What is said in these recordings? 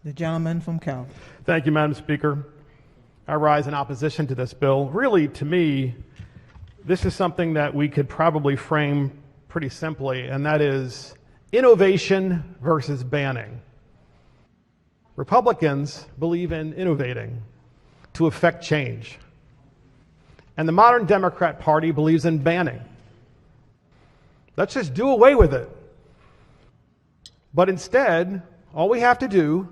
The gentleman from Calvert. Thank you, Madam Speaker. I rise in opposition to this bill. Really, to me, this is something that we could probably frame pretty simply, and that is innovation versus banning. Republicans believe in innovating to effect change, and the modern Democrat Party believes in banning. Let's just do away with it. But instead, all we have to do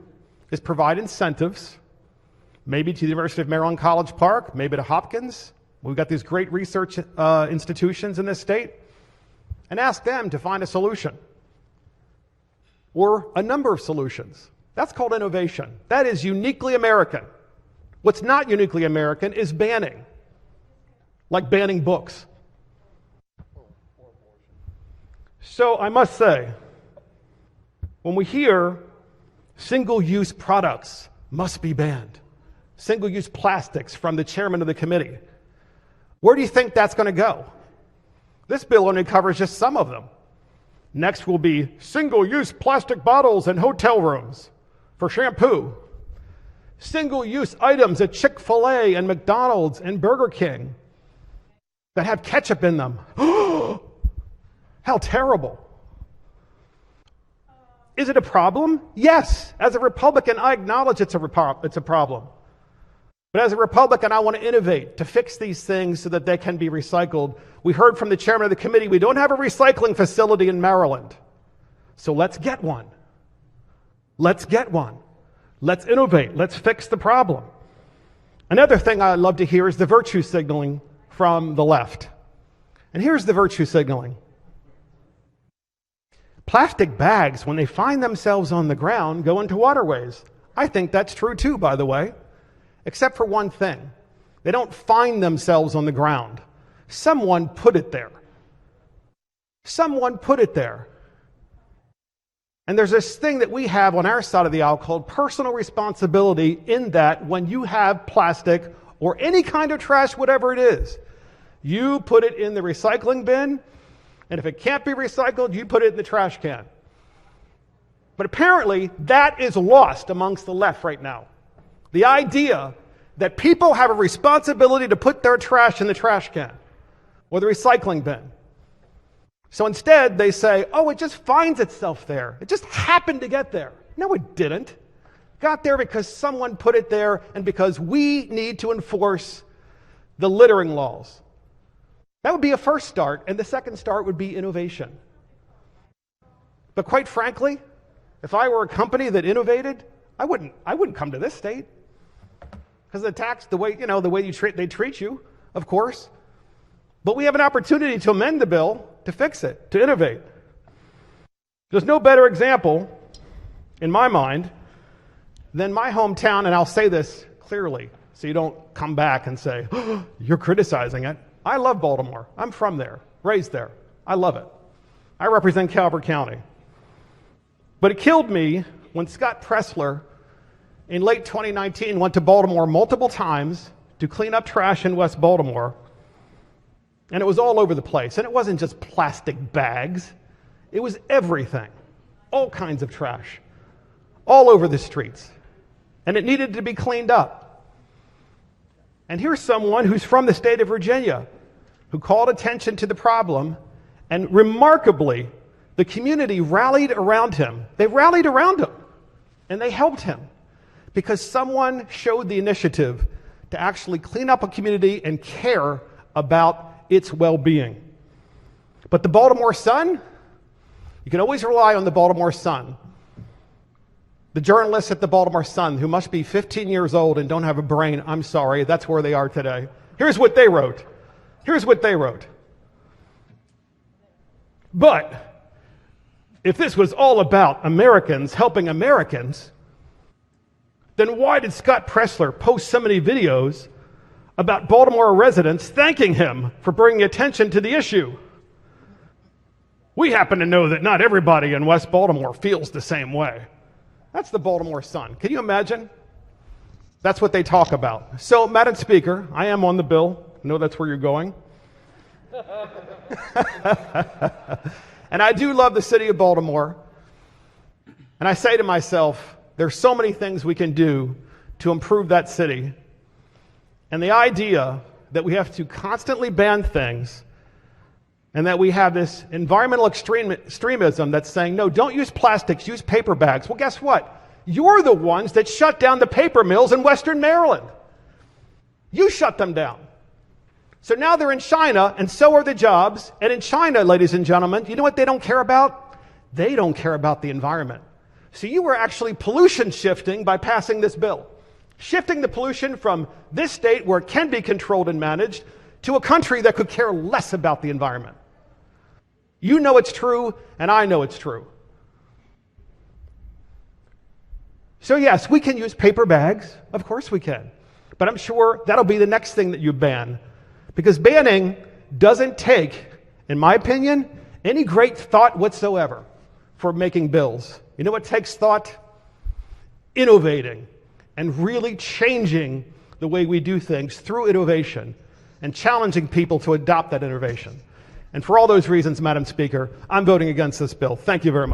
is provide incentives, maybe to the University of Maryland College Park, maybe to Hopkins. We've got these great research institutions in this state, and ask them to find a solution or a number of solutions. That's called innovation. That is uniquely American. What's not uniquely American is banning, like banning books. So I must say, when we hear single-use products must be banned, single-use plastics from the chairman of the committee, where do you think that's going to go? This bill only covers just some of them. Next will be single-use plastic bottles in hotel rooms for shampoo, single-use items at Chick-fil-A and McDonald's and Burger King that have ketchup in them. How terrible. Is it a problem? Yes. As a Republican, I acknowledge it's a problem. But as a Republican, I want to innovate to fix these things so that they can be recycled. We heard from the chairman of the committee, we don't have a recycling facility in Maryland. So let's get one. Let's get one. Let's innovate. Let's fix the problem. Another thing I love to hear is the virtue signaling from the left. And here's the virtue signaling. Plastic bags, when they find themselves on the ground, go into waterways. I think that's true too, by the way, except for one thing. They don't find themselves on the ground. Someone put it there. Someone put it there. And there's this thing that we have on our side of the aisle called personal responsibility, in that when you have plastic or any kind of trash, whatever it is, you put it in the recycling bin. And if it can't be recycled, you put it in the trash can. But apparently, that is lost amongst the left right now. The idea that people have a responsibility to put their trash in the trash can or the recycling bin. So instead, they say, oh, it just finds itself there. It just happened to get there. No, it didn't. It got there because someone put it there and because we need to enforce the littering laws. That would be a first start, and the second start would be innovation. But quite frankly, if I were a company that innovated, I wouldn't come to this state. Because the tax, the way they treat you, of course. But we have an opportunity to amend the bill to fix it, to innovate. There's no better example, in my mind, than my hometown, and I'll say this clearly, so you don't come back and say, oh, you're criticizing it. I love Baltimore. I'm from there, raised there. I love it. I represent Calvert County. But it killed me when Scott Presler, in late 2019, went to Baltimore multiple times to clean up trash in West Baltimore. And it was all over the place. And it wasn't just plastic bags. It was everything. All kinds of trash. All over the streets. And it needed to be cleaned up. And here's someone who's from the state of Virginia who called attention to the problem, and remarkably, the community rallied around him. They rallied around him, and they helped him because someone showed the initiative to actually clean up a community and care about its well-being. But the Baltimore Sun, you can always rely on the Baltimore Sun. The journalists at the Baltimore Sun, who must be 15 years old and don't have a brain, I'm sorry, that's where they are today. Here's what they wrote. But if this was all about Americans helping Americans, then why did Scott Presler post so many videos about Baltimore residents thanking him for bringing attention to the issue? We happen to know that not everybody in West Baltimore feels the same way. That's the Baltimore Sun. Can you imagine? That's what they talk about. So, Madam Speaker, I am on the bill. I know that's where you're going. And I do love the city of Baltimore. And I say to myself, There's so many things we can do to improve that city. And the idea that we have to constantly ban things and that we have this environmental extremism that's saying, no, don't use plastics, use paper bags. Well, guess what? You're the ones that shut down the paper mills in Western Maryland. You shut them down. So now they're in China, and so are the jobs. And in China, ladies and gentlemen, you know what they don't care about? They don't care about the environment. So you were actually pollution shifting by passing this bill. Shifting the pollution from this state where it can be controlled and managed to a country that could care less about the environment. You know it's true, and I know it's true. So yes, we can use paper bags. Of course we can. But I'm sure that'll be the next thing that you ban. Because banning doesn't take, in my opinion, any great thought whatsoever for making bills. You know what takes thought? Innovating and really changing the way we do things through innovation and challenging people to adopt that innovation. And for all those reasons, Madam Speaker, I'm voting against this bill. Thank you very much.